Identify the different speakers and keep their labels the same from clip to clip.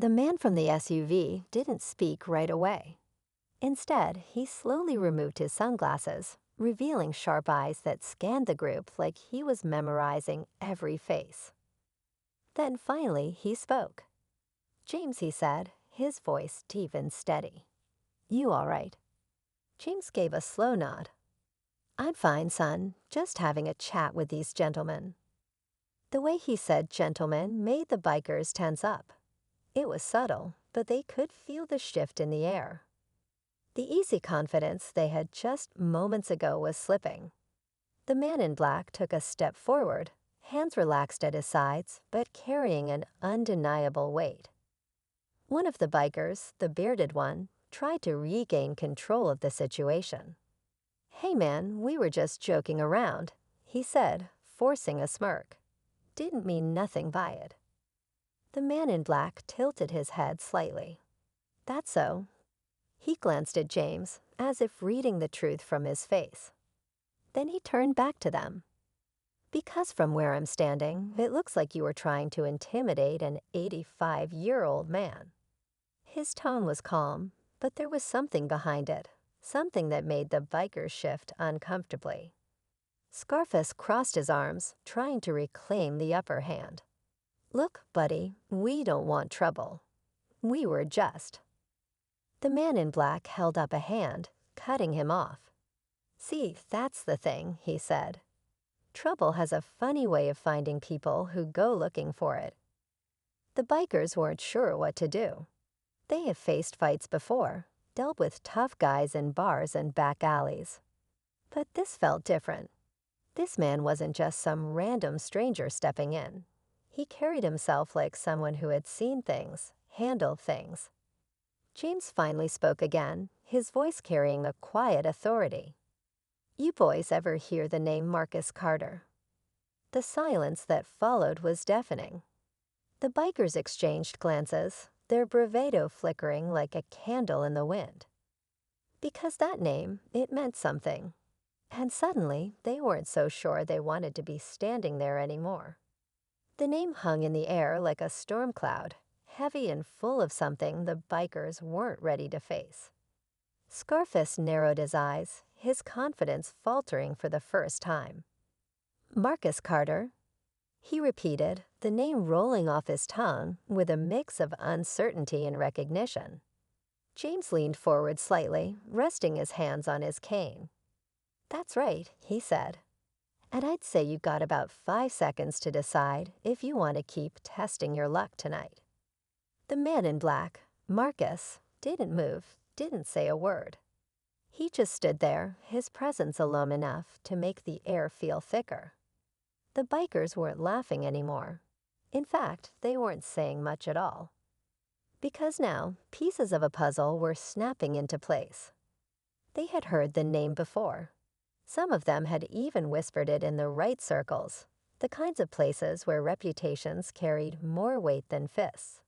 Speaker 1: The man from the SUV didn't speak right away. Instead, he slowly removed his sunglasses, revealing sharp eyes that scanned the group like he was memorizing every face. Then finally, he spoke. "James," he said, his voice deep and steady. "You all right?" James gave a slow nod. "I'm fine, son, just having a chat with these gentlemen." The way he said gentlemen made the bikers tense up. It was subtle, but they could feel the shift in the air. The easy confidence they had just moments ago was slipping. The man in black took a step forward, hands relaxed at his sides, but carrying an undeniable weight. One of the bikers, the bearded one, tried to regain control of the situation. "Hey man, we were just joking around," he said, forcing a smirk. "Didn't mean nothing by it." The man in black tilted his head slightly. "That's so." He glanced at James, as if reading the truth from his face. Then he turned back to them. "Because from where I'm standing, it looks like you were trying to intimidate an 85-year-old man." His tone was calm, but there was something behind it, something that made the bikers shift uncomfortably. Scarface crossed his arms, trying to reclaim the upper hand. "Look, buddy, we don't want trouble. We were just." The man in black held up a hand, cutting him off. "See, that's the thing," he said. "Trouble has a funny way of finding people who go looking for it." The bikers weren't sure what to do. They have faced fights before, dealt with tough guys in bars and back alleys. But this felt different. This man wasn't just some random stranger stepping in. He carried himself like someone who had seen things, handled things. James finally spoke again, his voice carrying a quiet authority. "You boys ever hear the name Marcus Carter?" The silence that followed was deafening. The bikers exchanged glances, their bravado flickering like a candle in the wind. Because that name, it meant something. And suddenly, they weren't so sure they wanted to be standing there anymore. The name hung in the air like a storm cloud, heavy and full of something the bikers weren't ready to face. Scarface narrowed his eyes, his confidence faltering for the first time. "Marcus Carter," he repeated, the name rolling off his tongue with a mix of uncertainty and recognition. James leaned forward slightly, resting his hands on his cane. "That's right," he said. "And I'd say you got about 5 seconds to decide if you want to keep testing your luck tonight." The man in black, Marcus, didn't move, didn't say a word. He just stood there, his presence alone enough to make the air feel thicker. The bikers weren't laughing anymore. In fact, they weren't saying much at all. Because now, pieces of a puzzle were snapping into place. They had heard the name before. Some of them had even whispered it in the right circles, the kinds of places where reputations carried more weight than fists.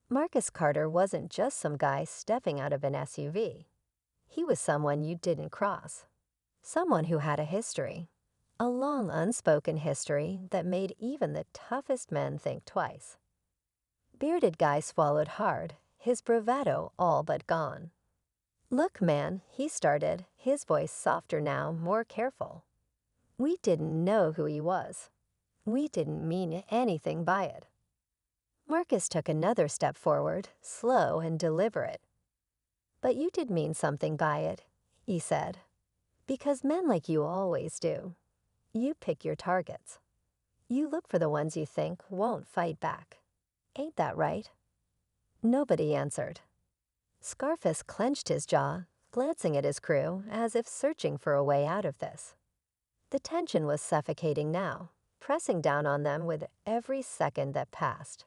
Speaker 1: Marcus Carter wasn't just some guy stepping out of an SUV. He was someone you didn't cross. Someone who had a history. A long unspoken history that made even the toughest men think twice. Bearded guy swallowed hard, his bravado all but gone. "Look, man," he started, his voice softer now, more careful. "We didn't know who he was. We didn't mean anything by it." Marcus took another step forward, slow and deliberate. "But you did mean something by it," he said. "Because men like you always do. You pick your targets. You look for the ones you think won't fight back. Ain't that right?" Nobody answered. Scarface clenched his jaw, glancing at his crew as if searching for a way out of this. The tension was suffocating now, pressing down on them with every second that passed.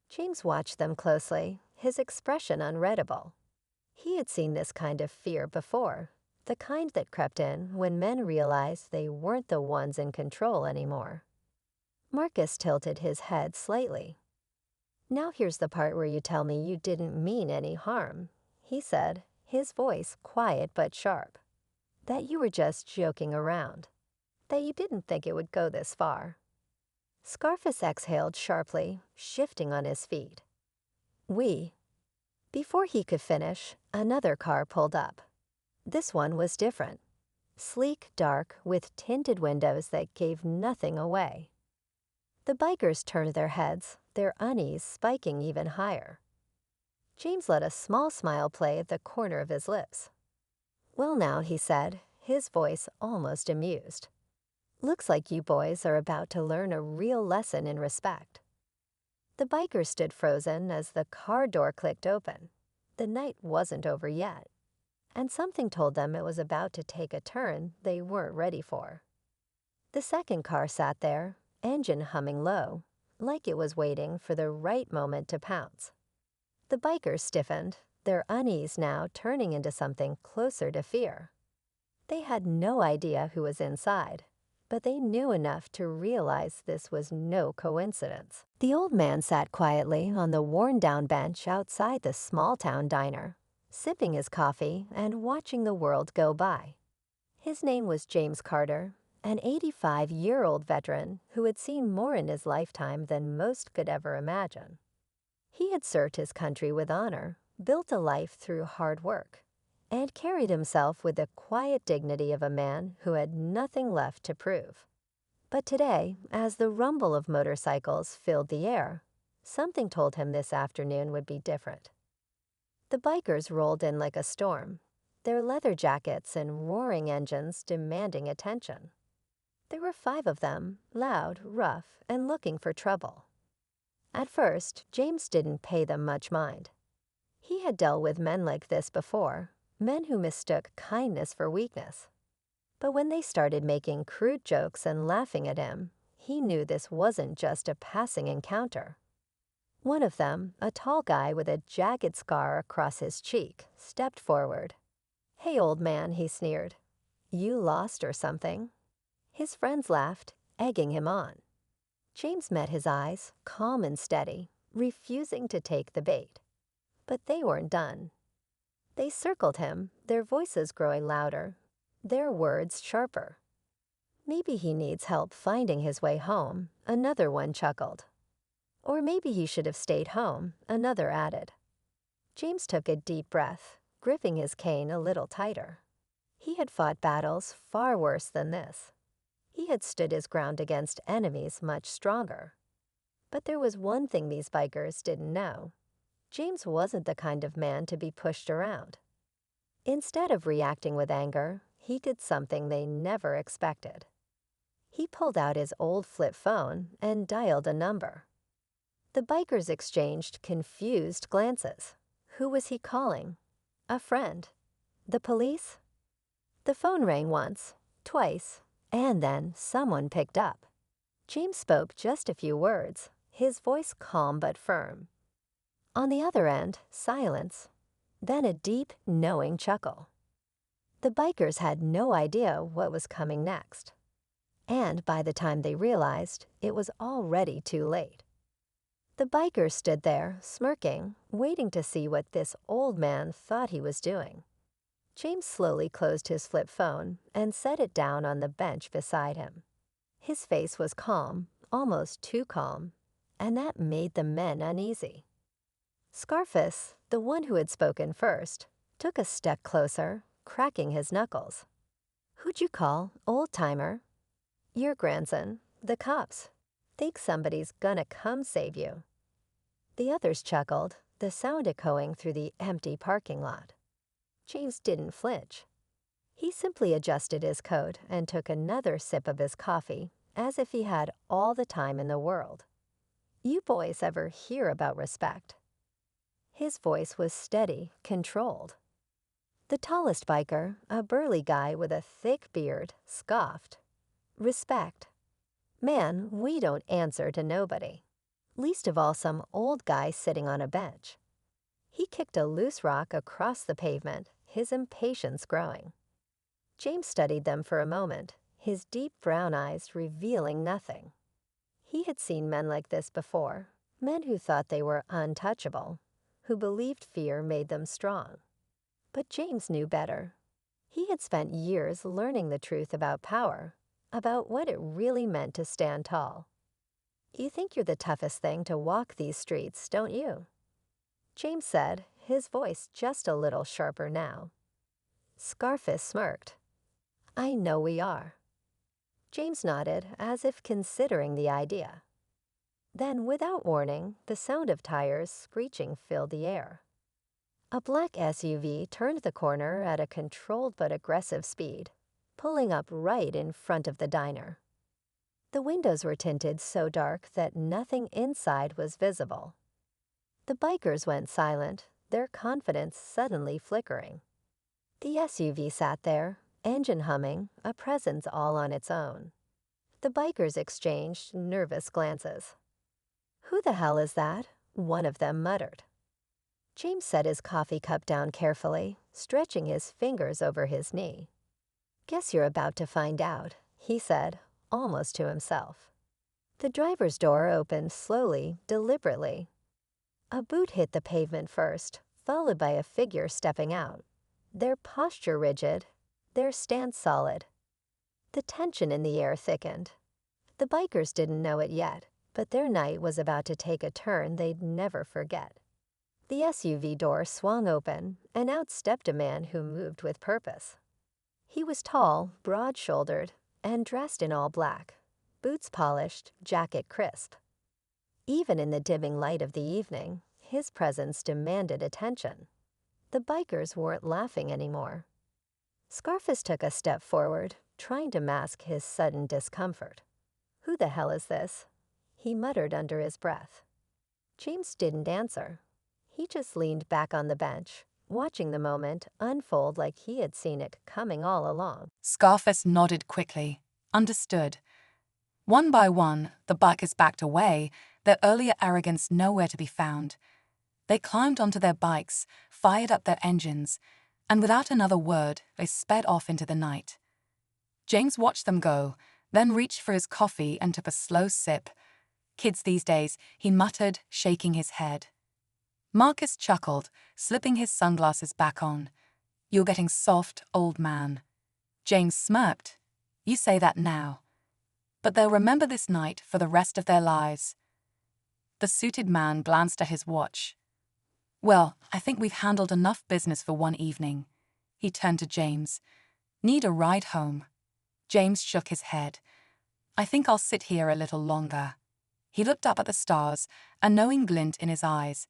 Speaker 1: James watched them closely, his expression unreadable. He had seen this kind of fear before, the kind that crept in when men realized they weren't the ones in control anymore. Marcus tilted his head slightly. "Now here's the part where you tell me you didn't mean any harm," he said, his voice quiet but sharp. "That you were just joking around. That you didn't think it would go this far." Scarface exhaled sharply, shifting on his feet. We. Before he could finish, another car pulled up. This one was different. Sleek, dark, with tinted windows that gave nothing away. The bikers turned their heads, their unease spiking even higher. James let a small smile play at the corner of his lips. "Well now," he said, his voice almost amused. "Looks like you boys are about to learn a real lesson in respect." The bikers stood frozen as the car door clicked open. The night wasn't over yet, and something told them it was about to take a turn they weren't ready for. The second car sat there, engine humming low, like it was waiting for the right moment to pounce. The bikers stiffened, their unease now turning into something closer to fear. They had no idea who was inside, but they knew enough to realize this was no coincidence. The old man sat quietly on the worn-down bench outside the small-town diner, sipping his coffee and watching the world go by. His name was James Carter, an 85-year-old veteran who had seen more in his lifetime than most could ever imagine. He had served his country with honor, built a life through hard work, and carried himself with the quiet dignity of a man who had nothing left to prove. But today, as the rumble of motorcycles filled the air, something told him this afternoon would be different. The bikers rolled in like a storm, their leather jackets and roaring engines demanding attention. There were 5 of them, loud, rough, and looking for trouble. At first, James didn't pay them much mind. He had dealt with men like this before, men who mistook kindness for weakness. But when they started making crude jokes and laughing at him, he knew this wasn't just a passing encounter. One of them, a tall guy with a jagged scar across his cheek, stepped forward. "Hey, old man," he sneered. "You lost or something?" His friends laughed, egging him on. James met his eyes, calm and steady, refusing to take the bait. But they weren't done. They circled him, their voices growing louder, their words sharper. "Maybe he needs help finding his way home," another one chuckled. "Or maybe he should have stayed home," another added. James took a deep breath, gripping his cane a little tighter. He had fought battles far worse than this. He had stood his ground against enemies much stronger. But there was one thing these bikers didn't know. James wasn't the kind of man to be pushed around. Instead of reacting with anger, he did something they never expected. He pulled out his old flip phone and dialed a number. The bikers exchanged confused glances. Who was he calling? A friend? The police? The phone rang once, twice, and then someone picked up. James spoke just a few words, his voice calm but firm. On the other end, silence, then a deep, knowing chuckle. The bikers had no idea what was coming next. And by the time they realized, it was already too late. The bikers stood there, smirking, waiting to see what this old man thought he was doing. James slowly closed his flip phone and set it down on the bench beside him. His face was calm, almost too calm, and that made the men uneasy. Scarface, the one who had spoken first, took a step closer, cracking his knuckles. "Who'd you call, old-timer?" "Your grandson, the cops. Think somebody's gonna come save you." The others chuckled, the sound echoing through the empty parking lot. James didn't flinch. He simply adjusted his coat and took another sip of his coffee, as if he had all the time in the world. "You boys ever hear about respect?" His voice was steady, controlled. The tallest biker, a burly guy with a thick beard, scoffed. "Respect? Man, we don't answer to nobody. Least of all some old guy sitting on a bench." He kicked a loose rock across the pavement, his impatience growing. James studied them for a moment, his deep brown eyes revealing nothing. He had seen men like this before, men who thought they were untouchable, who believed fear made them strong. But James knew better. He had spent years learning the truth about power, about what it really meant to stand tall. "You think you're the toughest thing to walk these streets, don't you?" James said, his voice just a little sharper now. Scarface smirked. I know we are. James nodded, as if considering the idea. Then, without warning, the sound of tires screeching filled the air. A black SUV turned the corner at a controlled but aggressive speed, pulling up right in front of the diner. The windows were tinted so dark that nothing inside was visible. The bikers went silent, their confidence suddenly flickering. The SUV sat there, engine humming, a presence all on its own. The bikers exchanged nervous glances. Who the hell is that? One of them muttered. James set his coffee cup down carefully, stretching his fingers over his knee. Guess you're about to find out, he said, almost to himself. The driver's door opened slowly, deliberately. A boot hit the pavement first, followed by a figure stepping out. Their posture rigid, their stance solid. The tension in the air thickened. The bikers didn't know it yet, but their night was about to take a turn they'd never forget. The SUV door swung open, and out stepped a man who moved with purpose. He was tall, broad-shouldered, and dressed in all black, boots polished, jacket crisp. Even in the dimming light of the evening, his presence demanded attention. The bikers weren't laughing anymore. Scarface took a step forward, trying to mask his sudden discomfort. Who the hell is this? He muttered under his breath. James didn't answer. He just leaned back on the bench, watching the moment unfold like he had seen it coming all along.
Speaker 2: Scarface nodded quickly. Understood. One by one, the bikers backed away, their earlier arrogance nowhere to be found. They climbed onto their bikes, fired up their engines, and without another word, they sped off into the night. James watched them go, then reached for his coffee and took a slow sip. Kids these days, he muttered, shaking his head. Marcus chuckled, slipping his sunglasses back on. You're getting soft, old man. James smirked. You say that now. But they'll remember this night for the rest of their lives. The suited man glanced at his watch. Well, I think we've handled enough business for one evening. He turned to James. Need a ride home? James shook his head. I think I'll sit here a little longer. He looked up at the stars, a knowing glint in his eyes.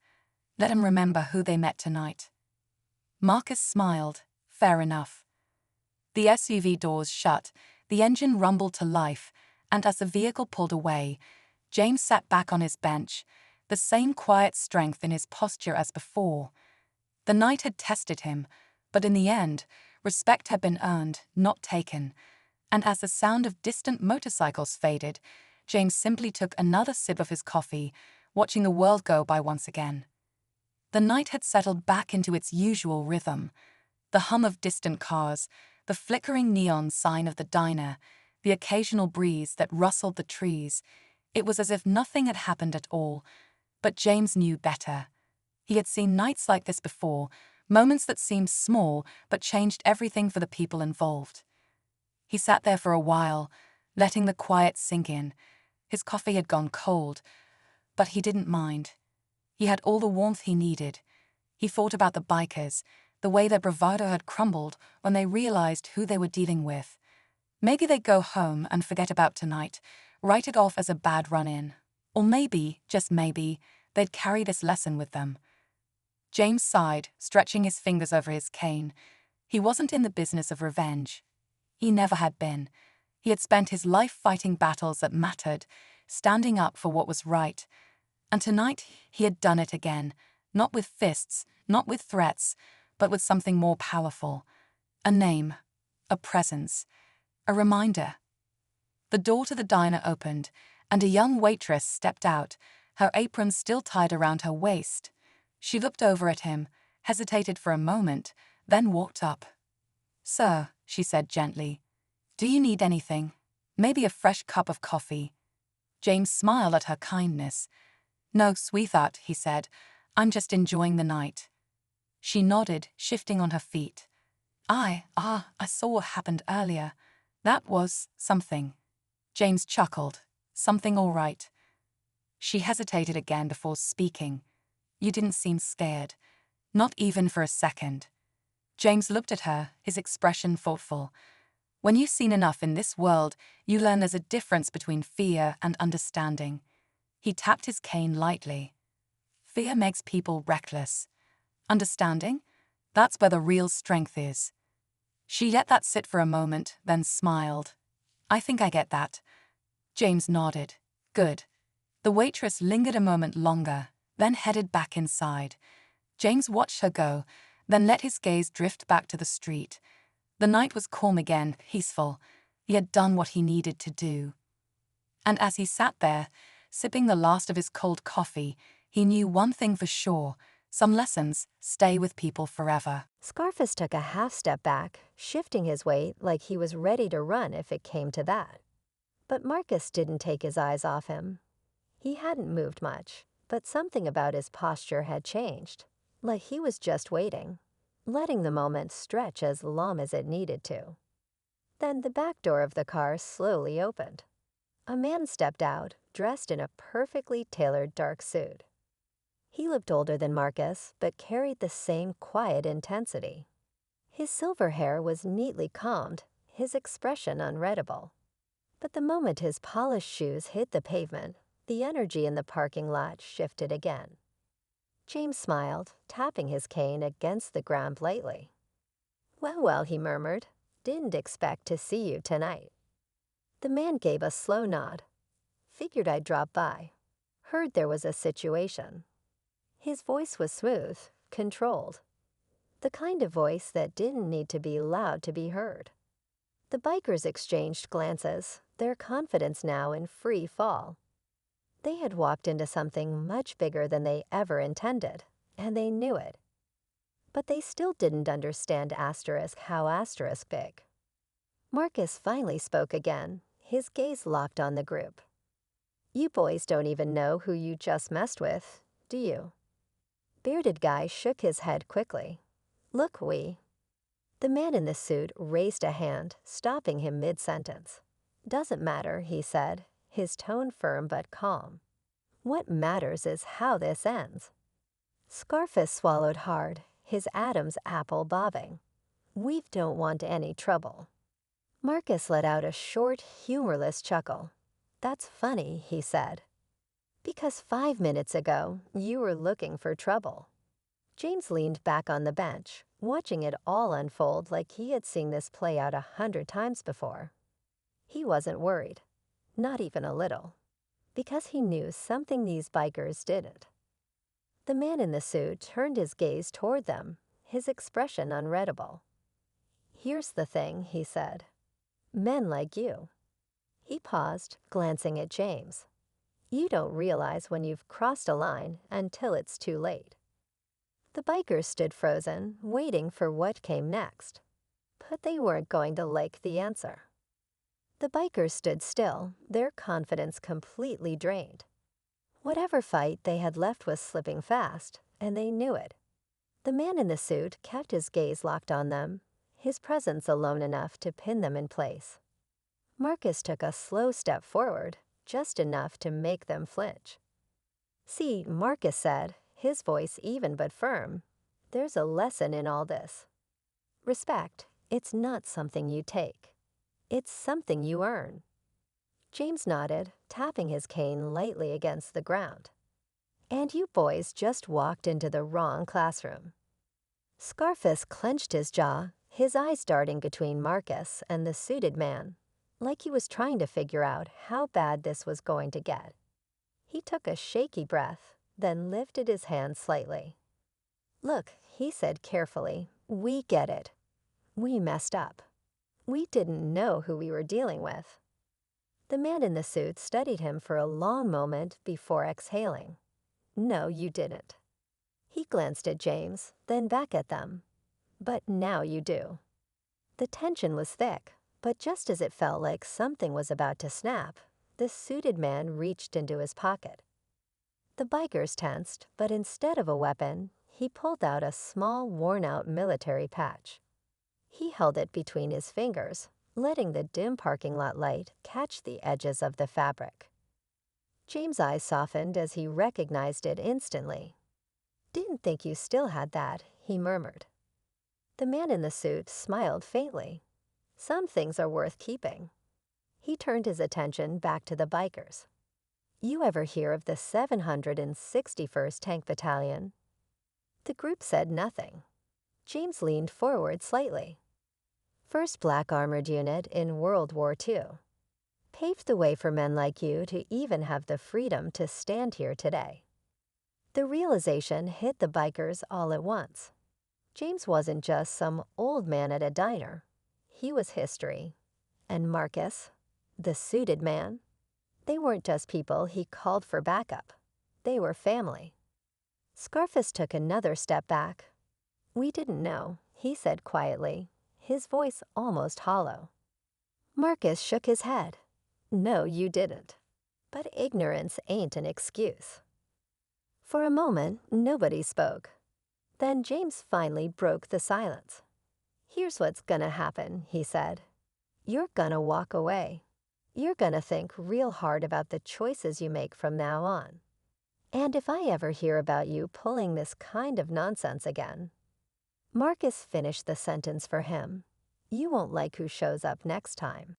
Speaker 2: Let him remember who they met tonight. Marcus smiled. Fair enough. The SUV doors shut, the engine rumbled to life, and as the vehicle pulled away, James sat back on his bench, the same quiet strength in his posture as before. The night had tested him, but in the end, respect had been earned, not taken, and as the sound of distant motorcycles faded, James simply took another sip of his coffee, watching the world go by once again. The night had settled back into its usual rhythm. The hum of distant cars, the flickering neon sign of the diner, the occasional breeze that rustled the trees. It was as if nothing had happened at all. But James knew better. He had seen nights like this before, moments that seemed small but changed everything for the people involved. He sat there for a while, letting the quiet sink in. His coffee had gone cold, but he didn't mind. He had all the warmth he needed. He thought about the bikers, the way their bravado had crumbled when they realized who they were dealing with. Maybe they'd go home and forget about tonight, write it off as a bad run-in. Or maybe, just maybe, they'd carry this lesson with them. James sighed, stretching his fingers over his cane. He wasn't in the business of revenge. He never had been. He had spent his life fighting battles that mattered, standing up for what was right. And tonight, he had done it again, not with fists, not with threats, but with something more powerful. A name, a presence, a reminder. The door to the diner opened, and a young waitress stepped out, her apron still tied around her waist. She looked over at him, hesitated for a moment, then walked up. "Sir," she said gently, "do you need anything? Maybe a fresh cup of coffee?" James smiled at her kindness. "No, sweetheart," he said, "I'm just enjoying the night." She nodded, shifting on her feet. I saw what happened earlier. That was something." James chuckled. "Something all right." She hesitated again before speaking. You didn't seem scared. Not even for a second. James looked at her, his expression thoughtful. When you've seen enough in this world, you learn there's a difference between fear and understanding. He tapped his cane lightly. Fear makes people reckless. Understanding? That's where the real strength is. She let that sit for a moment, then smiled. I think I get that. James nodded. Good. The waitress lingered a moment longer, then headed back inside. James watched her go, then let his gaze drift back to the street. The night was calm again, peaceful. He had done what he needed to do. And as he sat there, sipping the last of his cold coffee, he knew one thing for sure: some lessons stay with people forever.
Speaker 1: Scarface took a half step back, shifting his weight like he was ready to run if it came to that. But Marcus didn't take his eyes off him. He hadn't moved much, but something about his posture had changed, like he was just waiting, letting the moment stretch as long as it needed to. Then the back door of the car slowly opened. A man stepped out, dressed in a perfectly tailored dark suit. He looked older than Marcus, but carried the same quiet intensity. His silver hair was neatly combed, his expression unreadable. But the moment his polished shoes hit the pavement, the energy in the parking lot shifted again. James smiled, tapping his cane against the ground lightly. "Well, well," he murmured, "didn't expect to see you tonight." The man gave a slow nod. "Figured I'd drop by. Heard there was a situation." His voice was smooth, controlled. The kind of voice that didn't need to be loud to be heard. The bikers exchanged glances, their confidence now in free fall. They had walked into something much bigger than they ever intended, and they knew it. But they still didn't understand how big. Marcus finally spoke again, his gaze locked on the group. "You boys don't even know who you just messed with, do you?" Bearded guy shook his head quickly. "Look, we." The man in the suit raised a hand, stopping him mid-sentence. "Doesn't matter," he said, his tone firm but calm. "What matters is how this ends." Scarface swallowed hard, his Adam's apple bobbing. "We don't want any trouble." Marcus let out a short, humorless chuckle. "That's funny," he said. "Because 5 minutes ago, you were looking for trouble." James leaned back on the bench, watching it all unfold like he had seen this play out 100 times before. He wasn't worried, not even a little, because he knew something these bikers didn't. The man in the suit turned his gaze toward them, his expression unreadable. "Here's the thing," he said. "Men like you." He paused, glancing at James. "You don't realize when you've crossed a line until it's too late." The bikers stood frozen, waiting for what came next. But they weren't going to like the answer. The bikers stood still, their confidence completely drained. Whatever fight they had left was slipping fast, and they knew it. The man in the suit kept his gaze locked on them, his presence alone enough to pin them in place. Marcus took a slow step forward, just enough to make them flinch. "See," Marcus said, his voice even but firm, "there's a lesson in all this. Respect, it's not something you take. It's something you earn." James nodded, tapping his cane lightly against the ground. "And you boys just walked into the wrong classroom." Scarface clenched his jaw, his eyes darting between Marcus and the suited man, like he was trying to figure out how bad this was going to get. He took a shaky breath, then lifted his hand slightly. "Look," he said carefully, "we get it. We messed up. We didn't know who we were dealing with." The man in the suit studied him for a long moment before exhaling. "No, you didn't." He glanced at James, then back at them. "But now you do." The tension was thick, but just as it felt like something was about to snap, the suited man reached into his pocket. The bikers tensed, but instead of a weapon, he pulled out a small, worn-out military patch. He held it between his fingers, letting the dim parking lot light catch the edges of the fabric. James' eyes softened as he recognized it instantly. Didn't think you still had that, he murmured. The man in the suit smiled faintly. Some things are worth keeping. He turned his attention back to the bikers. You ever hear of the 761st Tank Battalion? The group said nothing. James leaned forward slightly. First Black Armored Unit in World War II. Paved the way for men like you to even have the freedom to stand here today. The realization hit the bikers all at once. James wasn't just some old man at a diner. He was history. And Marcus, the suited man, they weren't just people he called for backup. They were family. Scarface took another step back. We didn't know, he said quietly, his voice almost hollow. Marcus shook his head. No, you didn't. But ignorance ain't an excuse. For a moment, nobody spoke. Then James finally broke the silence. Here's what's gonna happen, he said. You're gonna walk away. You're gonna think real hard about the choices you make from now on. And if I ever hear about you pulling this kind of nonsense again. Marcus finished the sentence for him. You won't like who shows up next time.